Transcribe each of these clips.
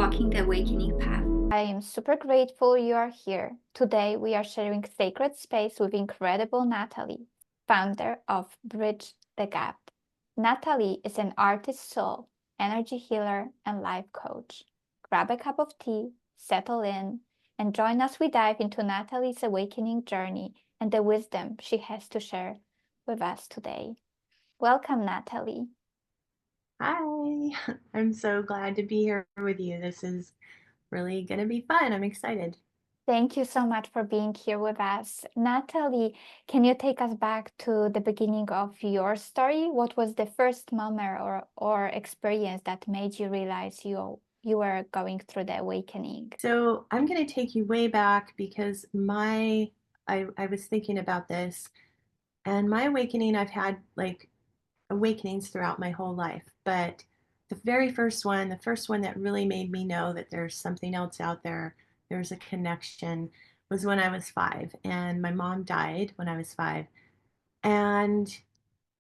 walking the awakening path. I am super grateful you are here. Today we are sharing sacred space with incredible Natalie, founder of Bridge the Gap. Natalie is an artist soul, energy healer, and life coach. Grab a cup of tea, settle in, and join us. We dive into Natalie's awakening journey and the wisdom she has to share with us today. Welcome, Natalie. Hi, I'm so glad to be here with you. This is really going to be fun. I'm excited. Thank you so much for being here with us. Natalie, can you take us back to the beginning of your story? What was the first moment or experience that made you realize you were going through the awakening? So I'm going to take you way back because I was thinking about this, and my awakening, I've had like awakenings throughout my whole life, but the first one that really made me know that there's something else out there, there's a connection, was when I was 5, and my mom died when I was 5. And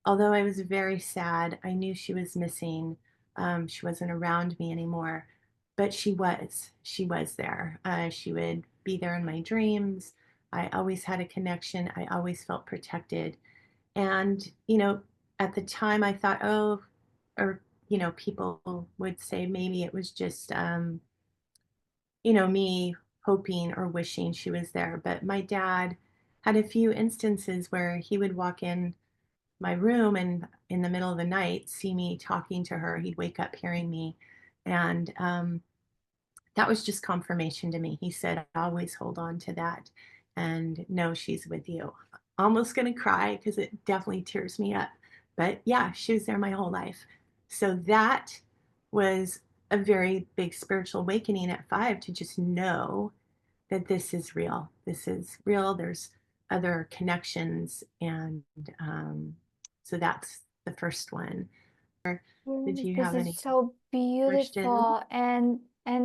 although I was very sad, I knew she was missing. She wasn't around me anymore, but she was. She was there. She would be there in my dreams. I always had a connection. I always felt protected. And, at the time I thought, oh, or, people would say maybe it was just, me hoping or wishing she was there. But my dad had a few instances where he would walk in my room and in the middle of the night see me talking to her. He'd wake up hearing me. And that was just confirmation to me. He said, always hold on to that and know she's with you. Almost going to cry because it definitely tears me up. But yeah, she was there my whole life. So that was a very big spiritual awakening at 5, to just know that this is real. This is real. There's other connections. And so that's the first one. Did Yes, you this have is any so questions? beautiful, and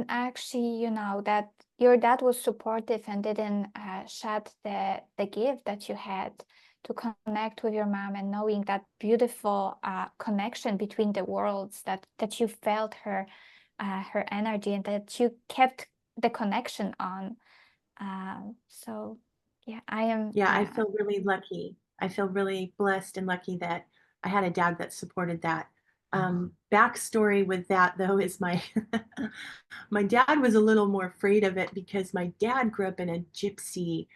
actually, that your dad was supportive and didn't shut the gift that you had to connect with your mom, and knowing that beautiful connection between the worlds, that you felt her energy and that you kept the connection on. So yeah, I am. Yeah, I feel really lucky. I feel really blessed and lucky that I had a dad that supported that. Backstory with that though is my dad was a little more afraid of it because my dad grew up in a gypsy,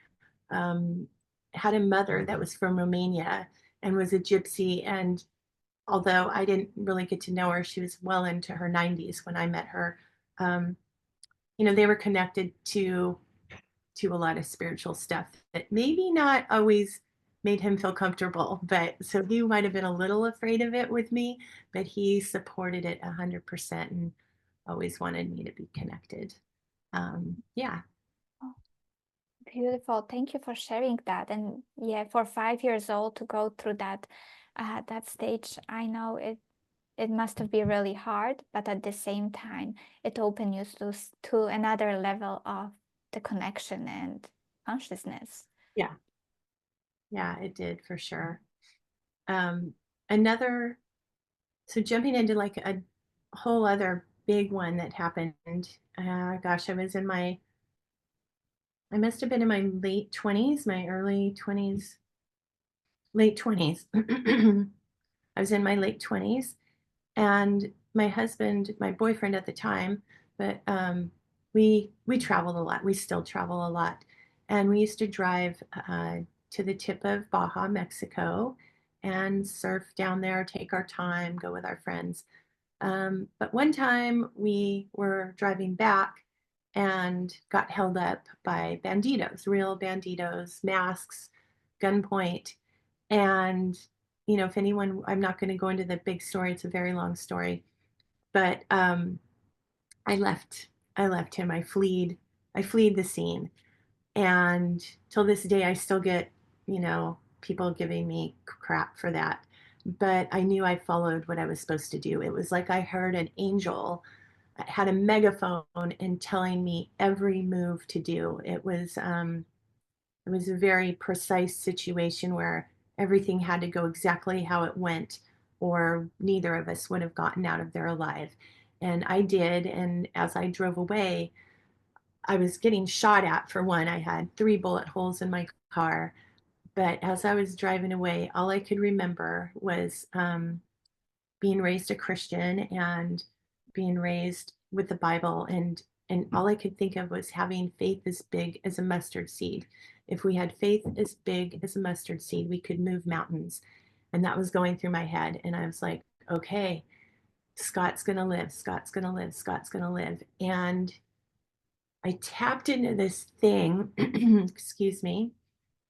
um, had a mother that was from Romania and was a gypsy. And although I didn't really get to know her, she was well into her 90s when I met her. Um, they were connected to a lot of spiritual stuff that maybe not always made him feel comfortable. But so he might have been a little afraid of it with me, but he supported it 100% and always wanted me to be connected. Yeah. Beautiful. Thank you for sharing that. And yeah, for 5 years old to go through that stage, I know it must have been really hard, but at the same time, it opened you to another level of the connection and consciousness. Yeah. Yeah, it did for sure. Um, another, so jumping into like a whole other big one that happened. Gosh, I must have been in my late 20s, my early 20s, late 20s. I was in my late 20s, and my husband, my boyfriend at the time, but we traveled a lot. We still travel a lot, and we used to drive to the tip of Baja, Mexico, and surf down there, take our time, go with our friends. But one time we were driving back and got held up by banditos, real banditos, masks, gunpoint. And, if anyone, I'm not going to go into the big story, it's a very long story, but I left, I left him. I fled the scene. And till this day, I still get, people giving me crap for that. But I knew I followed what I was supposed to do. It was like I heard an angel had a megaphone and telling me every move to do. It was a very precise situation where everything had to go exactly how it went, or neither of us would have gotten out of there alive. And I did. And as I drove away, I was getting shot at for one. I had 3 bullet holes in my car. But as I was driving away, all I could remember was being raised a Christian and being raised with the Bible, and all I could think of was having faith as big as a mustard seed. If we had faith as big as a mustard seed, we could move mountains. And that was going through my head. And I was like, okay, Scott's going to live. Scott's going to live. Scott's going to live. And I tapped into this thing, excuse me.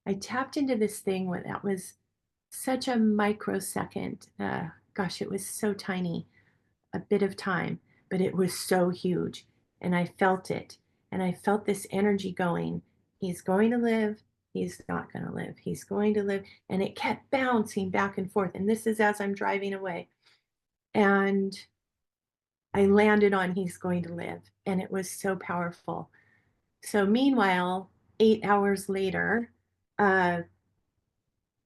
I tapped into this thing that was such a microsecond. Gosh, it was so tiny, a bit of time, but it was so huge. And I felt it. And I felt this energy going. He's going to live. He's not going to live. He's going to live. And it kept bouncing back and forth. And this is as I'm driving away. And I landed on he's going to live. And it was so powerful. So, meanwhile, 8 hours later, uh,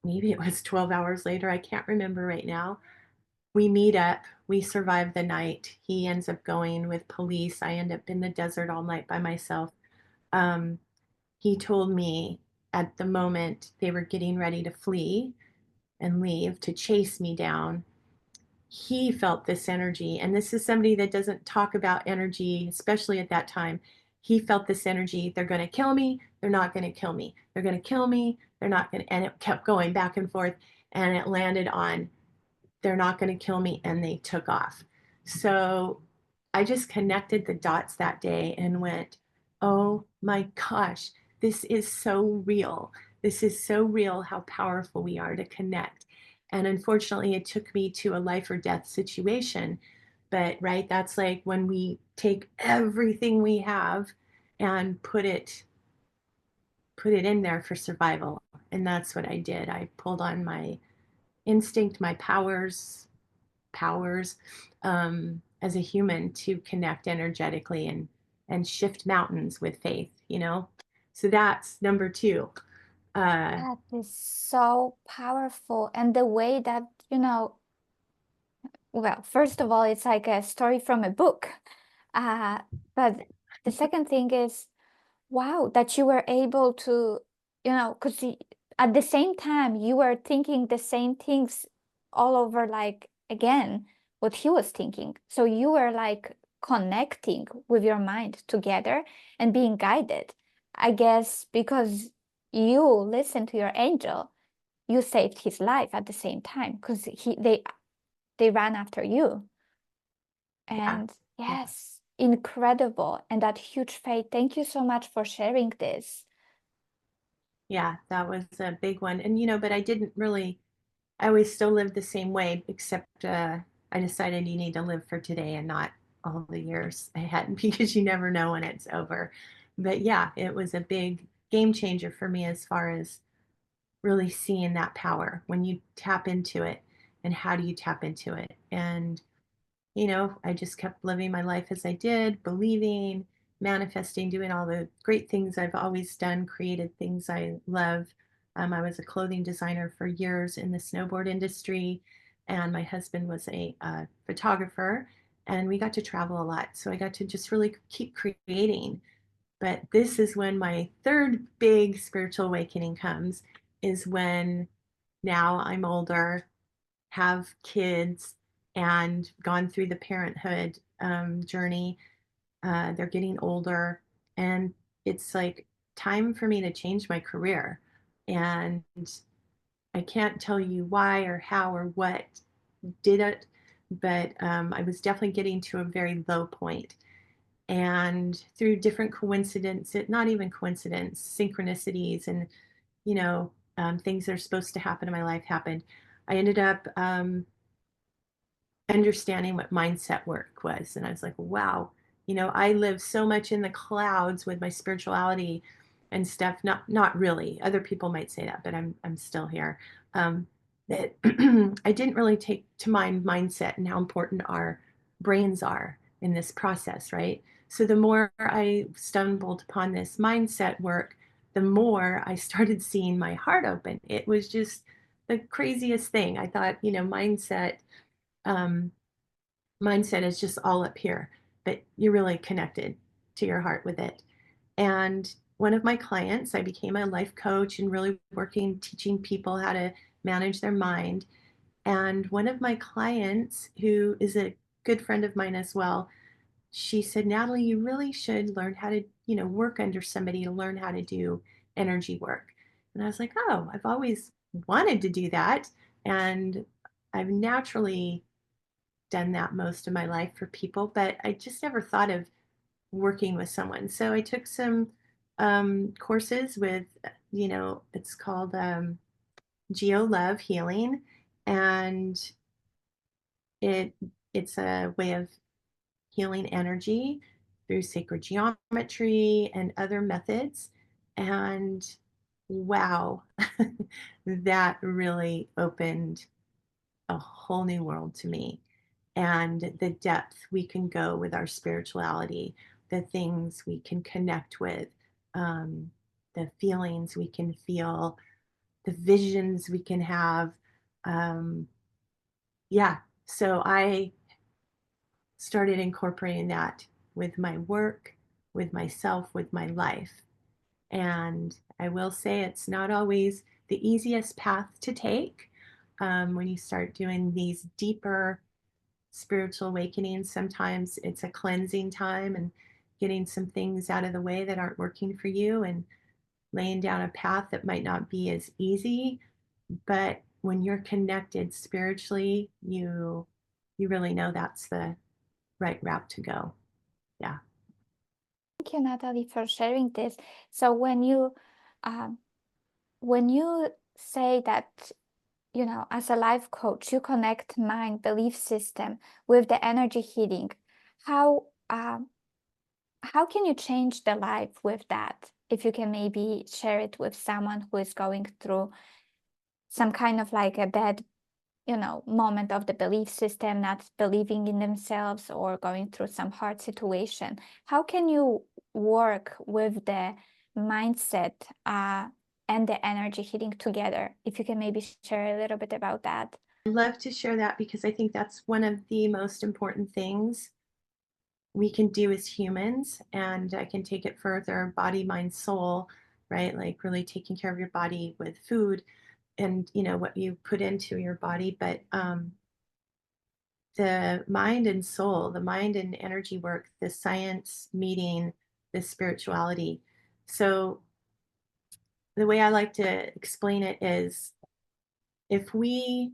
maybe it was 12 hours later, I can't remember right now. We meet up, we survive the night. He ends up going with police. I end up in the desert all night by myself. Um, he told me at the moment they were getting ready to flee and leave to chase me down, he felt this energy. And this is somebody that doesn't talk about energy, especially at that time. He felt this energy. They're going to kill me. They're not going to kill me. They're going to kill me. They're not going to. And it kept going back and forth. And it landed on they're not going to kill me. And they took off. So I just connected the dots that day and went, oh my gosh, this is so real. This is so real how powerful we are to connect. And unfortunately, it took me to a life or death situation. But right, that's like when we take everything we have and put it in there for survival. And that's what I did. I pulled on my instinct, my powers as a human to connect energetically and shift mountains with faith, you know? So that's number two. Uh, That is so powerful. And the way that, well, first of all, it's like a story from a book. Uh, but the second thing is, wow, that you were able to, because at the same time, you were thinking the same things all over, like, again, what he was thinking. So you were like connecting with your mind together and being guided. I guess because you listened to your angel, you saved his life at the same time because they ran after you. yeah, And yeah, yes, incredible. And that huge faith. Thank you so much for sharing this. yeah, that was a big one. And, but I didn't really, I always still lived the same way, except I decided you need to live for today and not all the years ahead because you never know when it's over. But yeah, it was a big game changer for me as far as really seeing that power when you tap into it and how do you tap into it. And I just kept living my life as I did, believing, manifesting, doing all the great things I've always done, created things I love. I was a clothing designer for years in the snowboard industry, and my husband was a photographer, and we got to travel a lot. So I got to just really keep creating. But this is when my third big spiritual awakening comes, is when now I'm older, have kids, and gone through the parenthood journey. They're getting older, and it's like time for me to change my career. And I can't tell you why or how or what did it, but I was definitely getting to a very low point. And through different coincidences, not even coincidence, synchronicities, and things that are supposed to happen in my life happened. I ended up understanding what mindset work was. And I was like, wow, I live so much in the clouds with my spirituality and stuff. Not really. Other people might say that, but I'm still here. That I didn't really take to mind mindset and how important our brains are in this process, right? So the more I stumbled upon this mindset work, the more I started seeing my heart open. It was just the craziest thing. I thought, mindset um, mindset is just all up here, but you're really connected to your heart with it. And one of my clients, I became a life coach and really working, teaching people how to manage their mind. And one of my clients, who is a good friend of mine as well, she said, Natalie, you really should learn how to, work under somebody to learn how to do energy work. And I was like, oh, I've always wanted to do that. And I've naturally done that most of my life for people, but I just never thought of working with someone. So I took some courses with, it's called Geo Love Healing, and it it's a way of healing energy through sacred geometry and other methods. And wow, that really opened a whole new world to me. And the depth we can go with our spirituality, the things we can connect with, um, the feelings we can feel, the visions we can have. Um, yeah, so I started incorporating that with my work, with myself, with my life. And I will say it's not always the easiest path to take when you start doing these deeper spiritual awakenings. Sometimes it's a cleansing time and getting some things out of the way that aren't working for you and laying down a path that might not be as easy. But when you're connected spiritually, you really know that's the right route to go. Yeah. Thank you, Natalie, for sharing this. So um, when you say that, as a life coach, you connect mind, belief system with the energy healing, how how can you change the life with that? If you can maybe share it with someone who is going through some kind of like a bad, moment of the belief system, not believing in themselves or going through some hard situation. How can you work with the mindset and the energy healing together? If you can maybe share a little bit about that. I'd love to share that because I think that's one of the most important things we can do as humans. And I can take it further: body, mind, soul, right? Like really taking care of your body with food and, what you put into your body. But the mind and soul, the mind and energy work, the science meeting the spirituality. So the way I like to explain it is, if we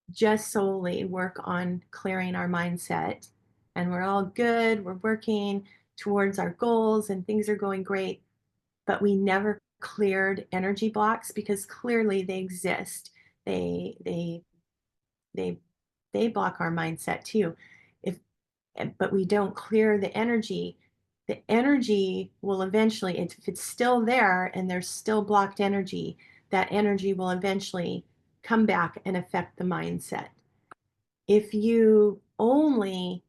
just solely work on clearing our mindset and we're all good, we're working towards our goals and things are going great, but we never cleared energy blocks, because clearly they exist. They they they they block our mindset too. If But we don't clear the energy will eventually, if it's still there and there's still blocked energy, that energy will eventually come back and affect the mindset. If you only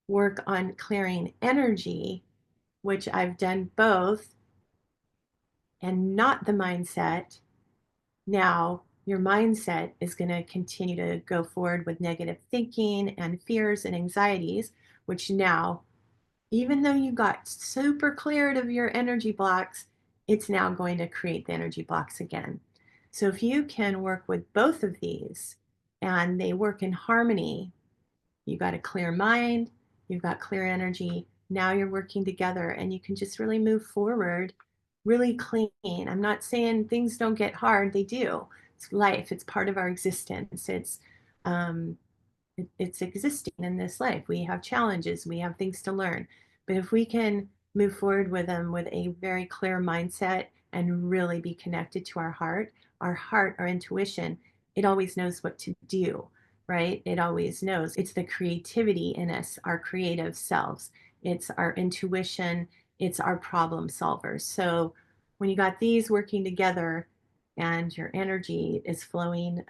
work on clearing energy, which I've done both, and not the mindset, now your mindset is going to continue to go forward with negative thinking and fears and anxieties, which now, even though you got super cleared of your energy blocks, it's now going to create the energy blocks again. So if you can work with both of these and they work in harmony, you got a clear mind, you've got clear energy. Now you're working together and you can just really move forward really clean. I'm not saying things don't get hard, they do. It's life, it's part of our existence. Um, it's existing in this life. We have challenges, we have things to learn. But if we can move forward with them with a very clear mindset and really be connected to our heart, our intuition, it always knows what to do, right? It always knows. It's the creativity in us, our creative selves. It's our intuition, it's our problem solvers. So when you got these working together and your energy is flowing,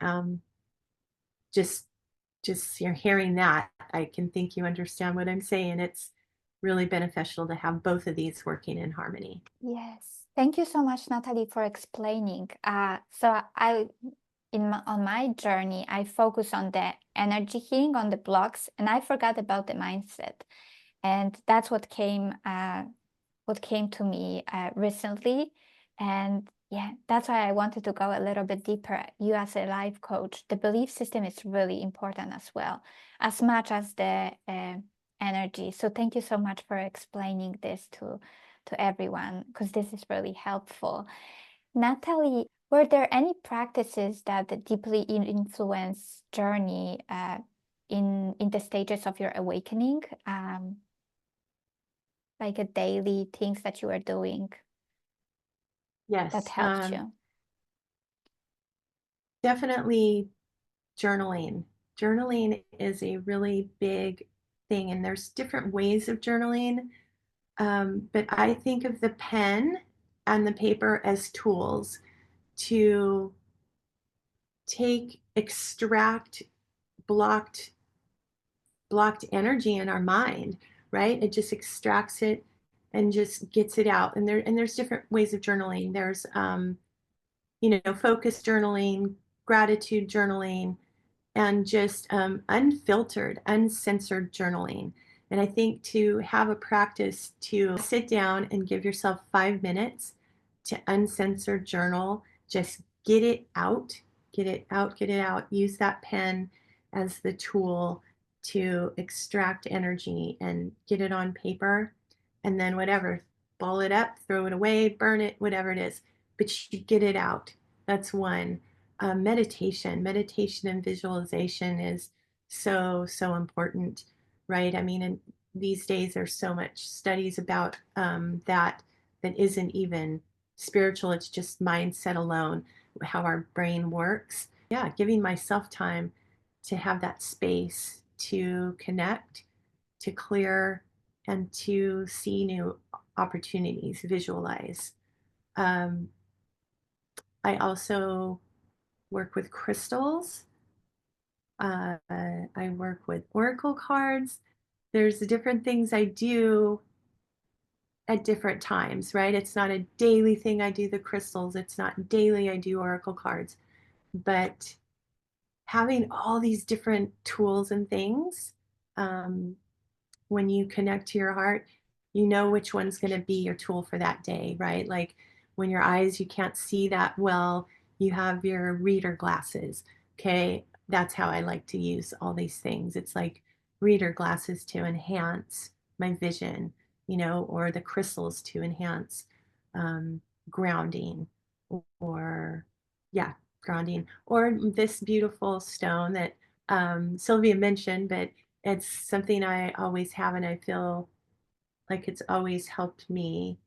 just you're hearing that, I can think you understand what I'm saying. It's really beneficial to have both of these working in harmony. Yes. Thank you so much, Natalie, for explaining. So on my journey, I focus on the energy healing, on the blocks, and I forgot about the mindset. And that's what came to me recently. And yeah, that's why I wanted to go a little bit deeper. You as a life coach, the belief system is really important as well, as much as the energy. So thank you so much for explaining this to everyone, because this is really helpful. Natalie, were there any practices that deeply influence journey in the stages of your awakening? Like a daily things that you are doing that Yes, helped you? definitely journaling. Journaling is a really big thing, and there's different ways of journaling. But I think of the pen and the paper as tools to extract blocked energy in our mind, right? It just extracts it and just gets it out. And there's different ways of journaling. There's focus journaling, gratitude journaling, and just unfiltered, uncensored journaling. And I think to have a practice to sit down and give yourself 5 minutes to uncensored journal, just get it out, get it out, get it out. Use that pen as the tool to extract energy and get it on paper. And then whatever, ball it up, throw it away, burn it, whatever it is. But you get it out. That's one. Meditation and visualization is so important, right? I mean, and these days there's so much studies about that isn't even spiritual. It's just mindset alone, how our brain works. Yeah, giving myself time to have that space to connect, to clear, and to see new opportunities, visualize. um, I also work with crystals. I work with oracle cards. There's different things I do at different times, right? It's not a daily thing I do the crystals. It's not daily I do oracle cards. But having all these different tools and things, um, when you connect to your heart, you know which one's going to be your tool for that day, right? Like when your eyes, you can't see that well, you have your reader glasses. Okay. That's how I like to use all these things. It's like reader glasses to enhance my vision, or the crystals to enhance um, grounding, or, yeah, grounding, or this beautiful stone that Sylvia mentioned, but it's something I always have, and I feel like it's always helped me,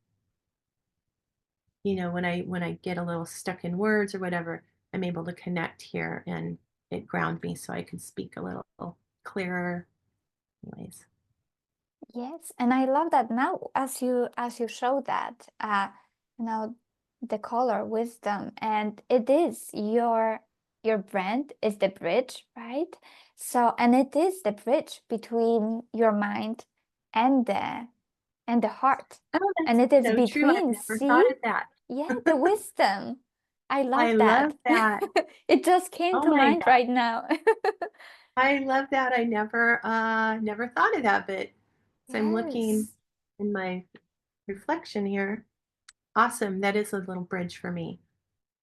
when I get a little stuck in words or whatever, I'm able to connect here and it ground me so I can speak a little clearer. Anyways. Yes, and I love that now as you show that you know the color wisdom, and it is your brand is the bridge, right? So, and it is the bridge between your mind and the heart, Oh, and that's it is so true. I between, never see, thought of that. yeah, the wisdom. I love I love that. that. It just came Oh to my mind God. right now. I love that. I never thought of that, but as I'm looking Yes. in my reflection here, awesome. That is a little bridge for me.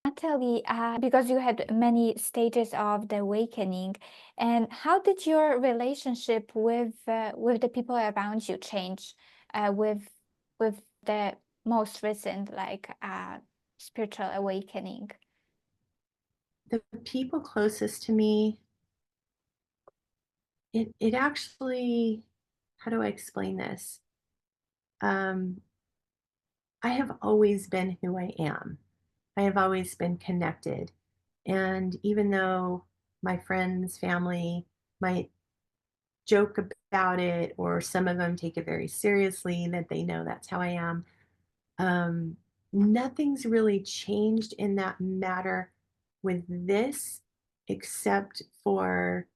Natalie, because you had many stages of the awakening, and how did your relationship with the people around you change with the most recent spiritual awakening? The people closest to me, it actually, how do I explain this? Um, I have always been who I am. I have always been connected. And even though my friends, family might joke about it, or some of them take it very seriously, that they know that's how I am, um, nothing's really changed in that matter with this, except for,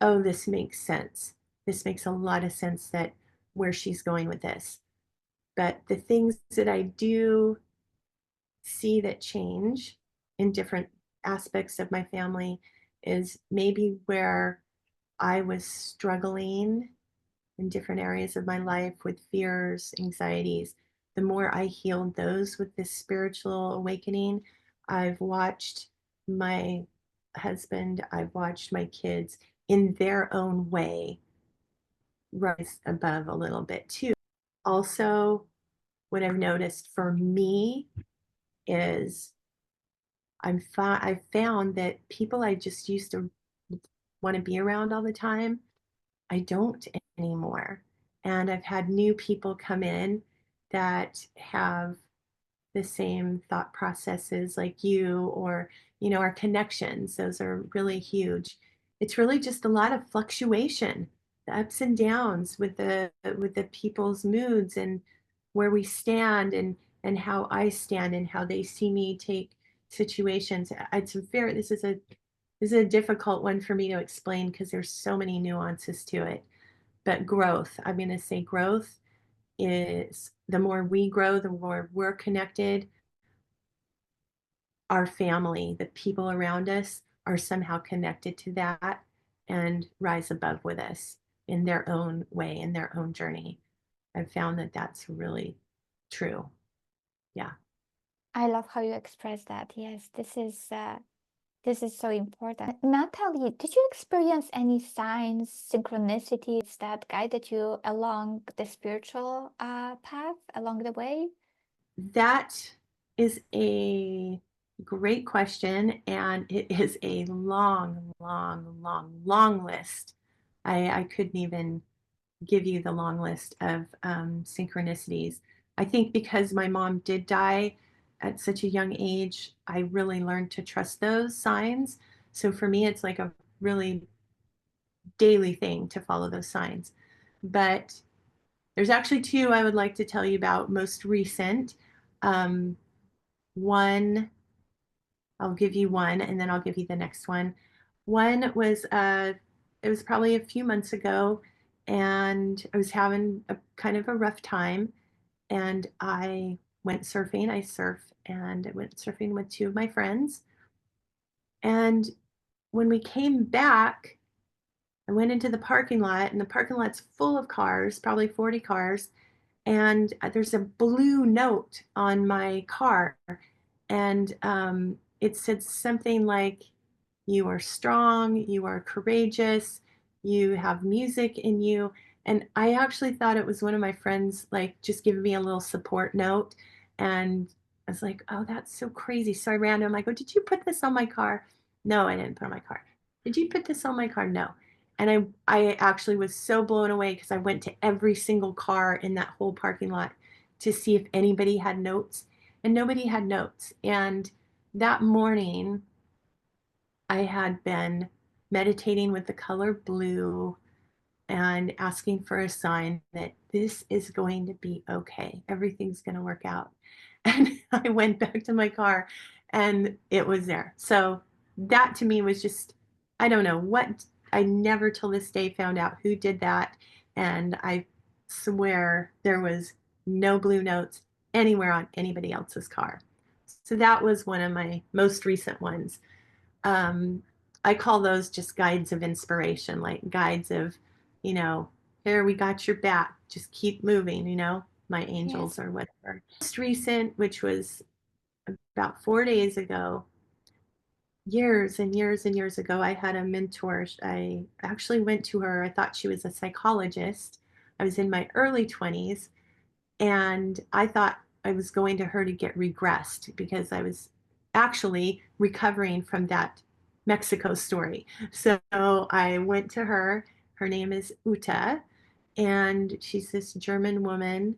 oh, this makes sense. This makes a lot of sense, that where she's going with this. But the things that I do see that change in different aspects of my family is maybe where I was struggling in different areas of my life with fears, anxieties. The more I healed those with this spiritual awakening, I've watched my husband, I've watched my kids in their own way rise above a little bit too. Also, what I've noticed for me is I've found that people I just used to want to be around all the time, I don't anymore. And I've had new people come in that have the same thought processes like you, or our connections. Those are really huge. It's really just a lot of fluctuation, the ups and downs with the people's moods and where we stand, and how I stand and how they see me take situations. It's very this is a difficult one for me to explain because there's so many nuances to it. But growth, I'm going to say growth is, the more we grow, the more we're connected. Our family, the people around us are somehow connected to that and rise above with us in their own way, in their own journey. I've found that that's really true. Yeah. I love how you express that. Yes, this is so important. Natalie, did you experience any signs, synchronicities that guided you along the spiritual path along the way? That is a great question, and it is a long, long, long, long list. I couldn't even give you the long list of synchronicities. I think because my mom did die at such a young age, I really learned to trust those signs. So for me, it's like a really daily thing to follow those signs. But there's actually two I would like to tell you about, most recent. Um, One, I'll give you one and then I'll give you the next one. One was it was probably a few months ago, and I was having a kind of a rough time, and I went surfing. I surf, and I went surfing with two of my friends. And when we came back, I went into the parking lot, and the parking lot's full of cars, probably 40 cars, and there's a blue note on my car, and it said something like, "You are strong, you are courageous, you have music in you." And I actually thought it was one of my friends, like just giving me a little support note. And I was like, "Oh, that's so crazy." So I ran to him. I go, "Did you put this on my car?" "No, I didn't put it on my car." "Did you put this on my car?" "No." And I actually was so blown away because I went to every single car in that whole parking lot to see if anybody had notes, and nobody had notes. And that morning, I had been meditating with the color blue and asking for a sign that this is going to be okay. Everything's going to work out. And I went back to my car and it was there. So that to me was just, I don't know what, I never till this day found out who did that. And I swear there was no blue notes anywhere on anybody else's car. So that was one of my most recent ones. um, I call those just guides of inspiration, like guides of, you know, here, we got your back, just keep moving, my Yes. angels or whatever. Most recent, which was about 4 days ago, years and years and years ago, I had a mentor. I actually went to her. I thought she was a psychologist. I was in my early 20s, and I thought I was going to her to get regressed because I was actually recovering from that Mexico story. So I went to her. Her name is Uta, and she's this German woman.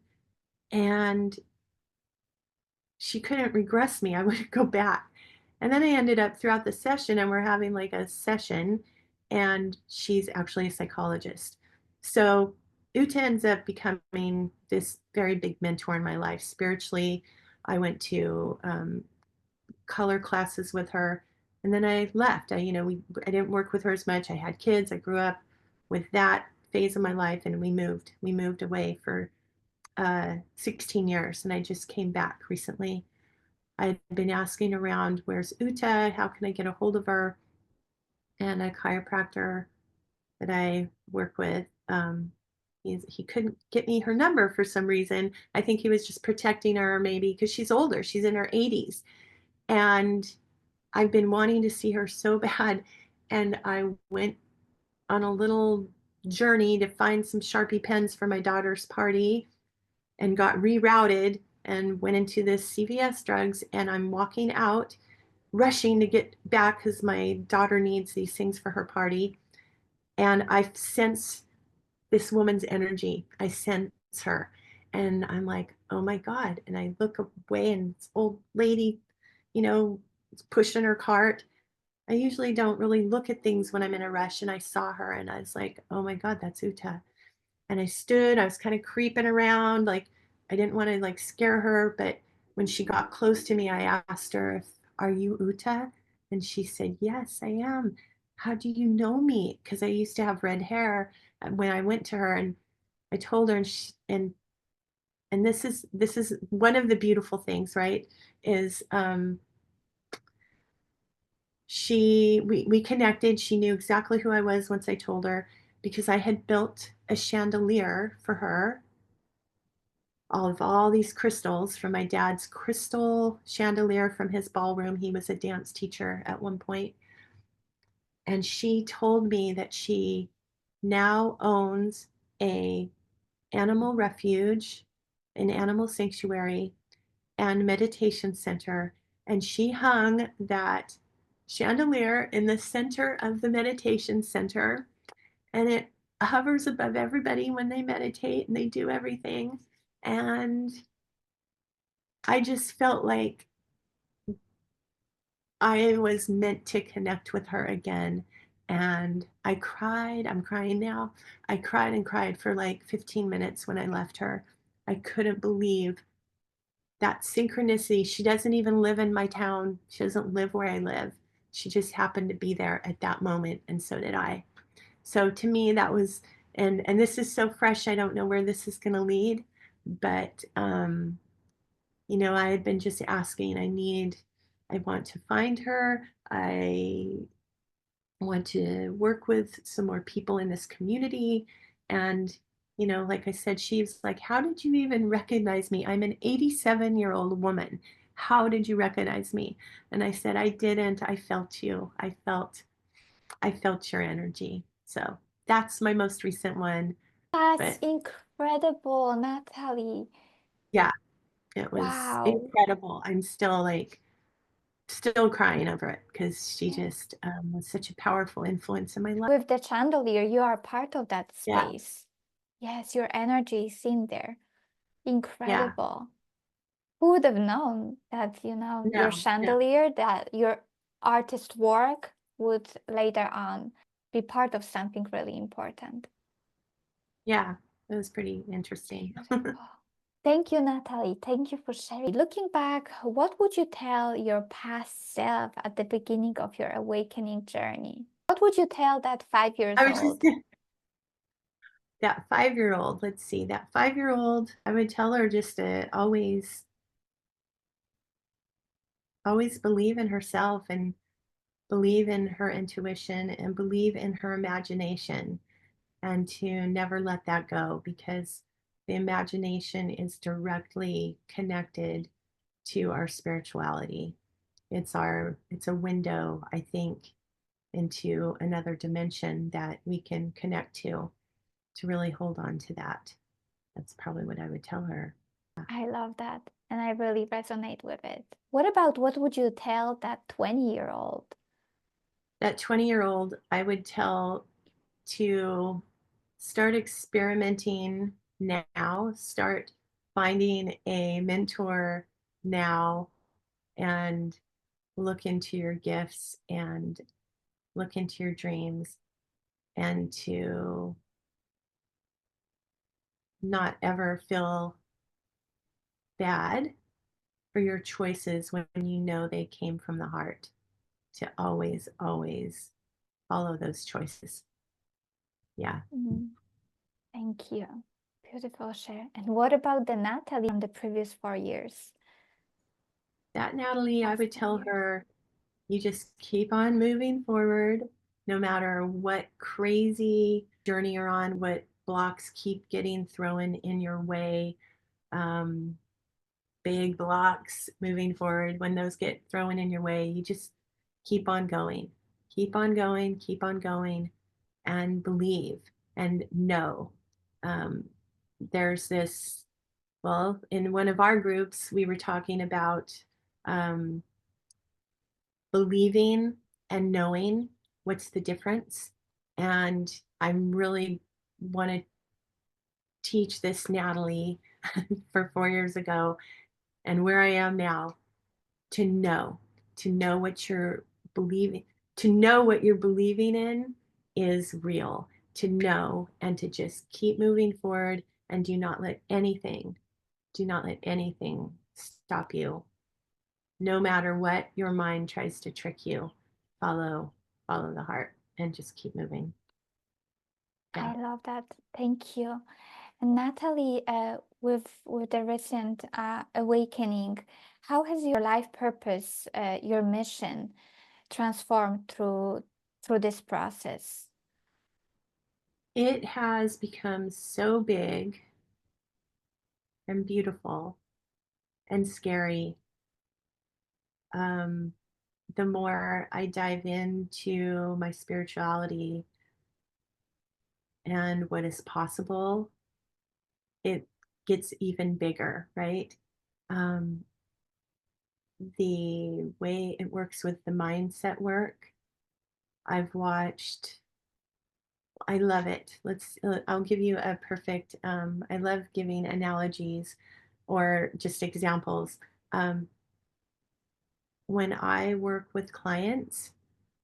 And she couldn't regress me. I wouldn't go back. And then I ended up throughout the session, and we're having like a session, and she's actually a psychologist. So Uta ends up becoming this very big mentor in my life spiritually. I went to color classes with her, and then I left. I didn't work with her as much. I had kids. I grew up with that phase of my life, and we moved. We moved away for 16 years, and I just came back recently. I'd been asking around, where's Uta? How can I get a hold of her? And a chiropractor that I work with, he couldn't get me her number for some reason. I think he was just protecting her, maybe because she's older. She's in her 80s. And I've been wanting to see her so bad. And I went on a little journey to find some Sharpie pens for my daughter's party and got rerouted and went into this CVS drugs. And I'm walking out, rushing to get back because my daughter needs these things for her party. And I sense this woman's energy. I sense her. And I'm like, oh my God. And I look away, and this old lady, you know, pushing her cart. I usually don't really look at things when I'm in a rush. And I saw her and I was like, oh my God, that's Uta. And I was kind of creeping around. Like, I didn't want to like scare her. But when she got close to me, I asked her, are you Uta? And she said, yes, I am. How do you know me? Because I used to have red hair. When I went to her and I told her, and this is one of the beautiful things, right? Is we connected. She knew exactly who I was once I told her, because I had built a chandelier for her, all these crystals from my dad's crystal chandelier from his ballroom. He was a dance teacher at one point. And she told me that she now owns a animal refuge, an animal sanctuary, and meditation center. And she hung that chandelier in the center of the meditation center, and it hovers above everybody when they meditate and they do everything. And I just felt like I was meant to connect with her again. And I cried. I'm crying now. I cried and cried for like 15 minutes when I left her. I couldn't believe that synchronicity. She doesn't even live in my town. She doesn't live where I live. She just happened to be there at that moment, and so did I. So to me, that was, and this is so fresh. I don't know where this is going to lead, but I had been just asking. I want to find her. I want to work with some more people in this community. And, like I said, she's like, how did you even recognize me? I'm an 87-year-old woman. How did you recognize me? And I said, I didn't. I felt you. I felt your energy. So that's my most recent one. That's But incredible, Natalie. yeah, it was Wow. incredible. I'm still crying over it because she Yeah. just was such a powerful influence in my life. With the chandelier, you are part of that Yeah, space. Yes, your energy is in there. yeah, Incredible. Who would have known that, your no, chandelier, that your artist work would later on be part of something really important? yeah, it was pretty interesting. Beautiful. Thank you, Natalie. Thank you for sharing. Looking back, what would you tell your past self at the beginning of your awakening journey? What would you tell that 5 years I was just old? that 5-year-old. Let's see, that 5-year-old. I would tell her just to always believe in herself, and believe in her intuition, and believe in her imagination, and to never let that go, because the imagination is directly connected to our spirituality. It's a window, I think, into another dimension that we can connect to really hold on to that. That's probably what I would tell her. I love that, and I really resonate with it. What would you tell that 20-year-old? That 20-year-old, I would tell to start experimenting now, start finding a mentor now, and look into your gifts and look into your dreams, and to not ever feel bad for your choices when you know they came from the heart, to always, always follow those choices. Yeah. Mm, thank you. Beautiful share. And what about the Natalie from the previous 4 years? that Natalie, I would tell her, you just keep on moving forward, no matter what crazy journey you're on, what blocks keep getting thrown in your way. Um, Big blocks moving forward, when those get thrown in your way, you just keep on going, keep on going, keep on going, and believe and know. Um, there's this, well, in one of our groups, we were talking about um, believing and knowing, what's the difference. And I'm really want to teach this Natalie for 4 years ago and where I am now, to know, to know what you're believing, to know what you're believing in is real, to know, and to just keep moving forward, and do not let anything stop you. No matter what your mind tries to trick you, follow, follow the heart and just keep moving. Yeah. I love that. Thank you. And Natalie, with the recent awakening, how has your life purpose, your mission, transformed through this process? It has become so big and beautiful and scary. Um, the more I dive into my spirituality and what is possible, it gets even bigger, right? Um, the way it works with the mindset work, I've watched, I love it. I'll give you a perfect, I love giving analogies or just examples. Um, when I work with clients,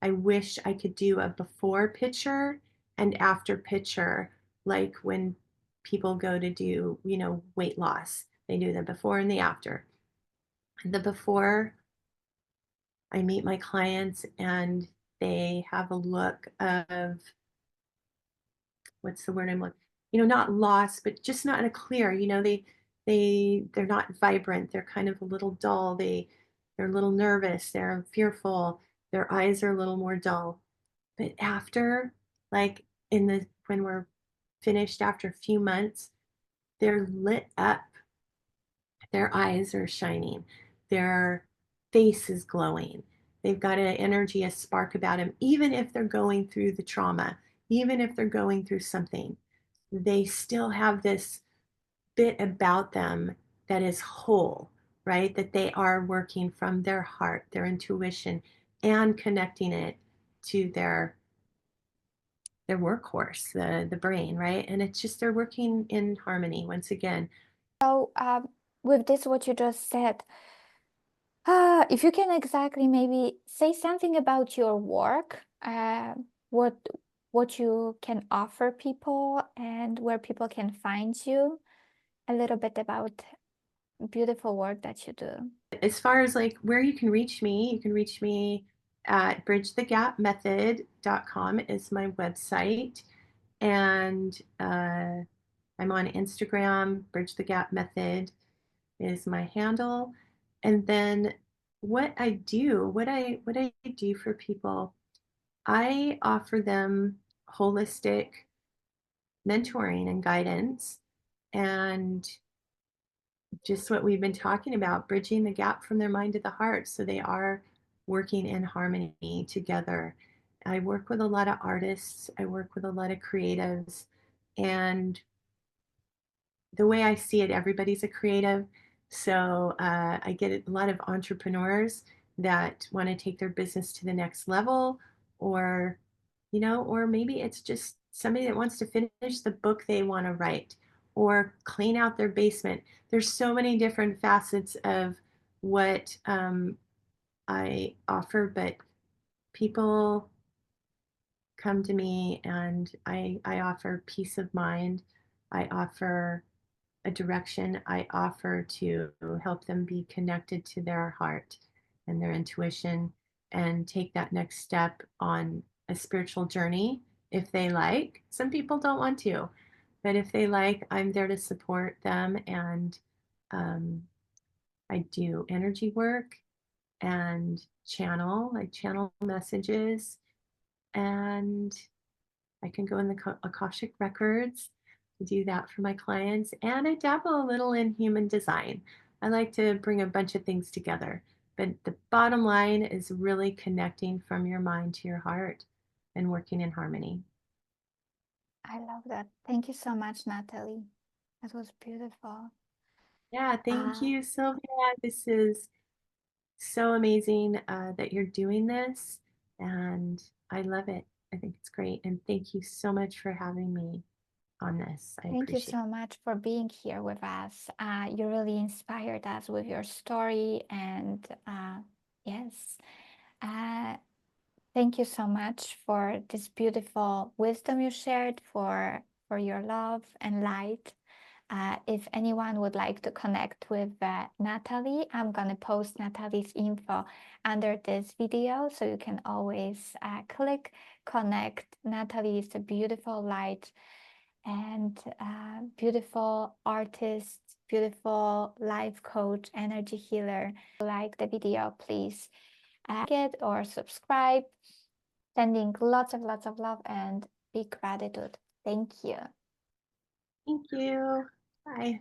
I wish I could do a before picture and after picture, like when people go to do, weight loss. They do the before and the after. The before, I meet my clients and they have a look of, what's the word I'm looking, not lost, but just not in a clear, they're not vibrant. They're kind of a little dull. They're a little nervous. They're fearful. Their eyes are a little more dull. But after, like when we're finished after a few months, they're lit up. Their eyes are shining. Their face is glowing. They've got an energy, a spark about them. Even if they're going through the trauma, even if they're going through something, they still have this bit about them that is whole, right? That they are working from their heart, their intuition, and connecting it to their workhorse, the brain, right? And it's just they're working in harmony once again. So, with this, what you just said, if you can exactly maybe say something about your work, what what you can offer people and where people can find you, a little bit about beautiful work that you do. As far as like where you can reach me, at bridgethegapmethod.com is my website. And I'm on Instagram. Bridge the Gap Method is my handle. And then what I do for people, I offer them holistic mentoring and guidance, and just what we've been talking about, bridging the gap from their mind to the heart, so they are working in harmony together. I work with a lot of artists, I work with a lot of creatives, and the way I see it, everybody's a creative. So I get a lot of entrepreneurs that want to take their business to the next level, or, or maybe it's just somebody that wants to finish the book they want to write or clean out their basement. There's so many different facets of what I offer, but people come to me and I offer peace of mind. I offer a direction. I offer to help them be connected to their heart and their intuition and take that next step on a spiritual journey if they like. Some people don't want to, but if they like, I'm there to support them. And I do energy work and channel. I channel messages, and I can go in the Akashic records to do that for my clients. And I dabble a little in human design. I like to bring a bunch of things together. But the bottom line is really connecting from your mind to your heart and working in harmony. I love that. Thank you so much, Natalie. That was beautiful. Yeah, thank Uh, you, Sylvia. This is so amazing that you're doing this, and I love it. I think it's great. And thank you so much for having me on this. I Thank you appreciate so much for being here with us. You really inspired us with your story, and yes, uh, thank you so much for this beautiful wisdom you shared, for your love and light. If anyone would like to connect with Natalie, I'm gonna post Natalie's info under this video, so you can always click, connect. Natalie is a beautiful light and beautiful artist, beautiful life coach, energy healer. If you like the video, please like it or subscribe. Sending lots of love and big gratitude. Thank you. Thank you. Bye.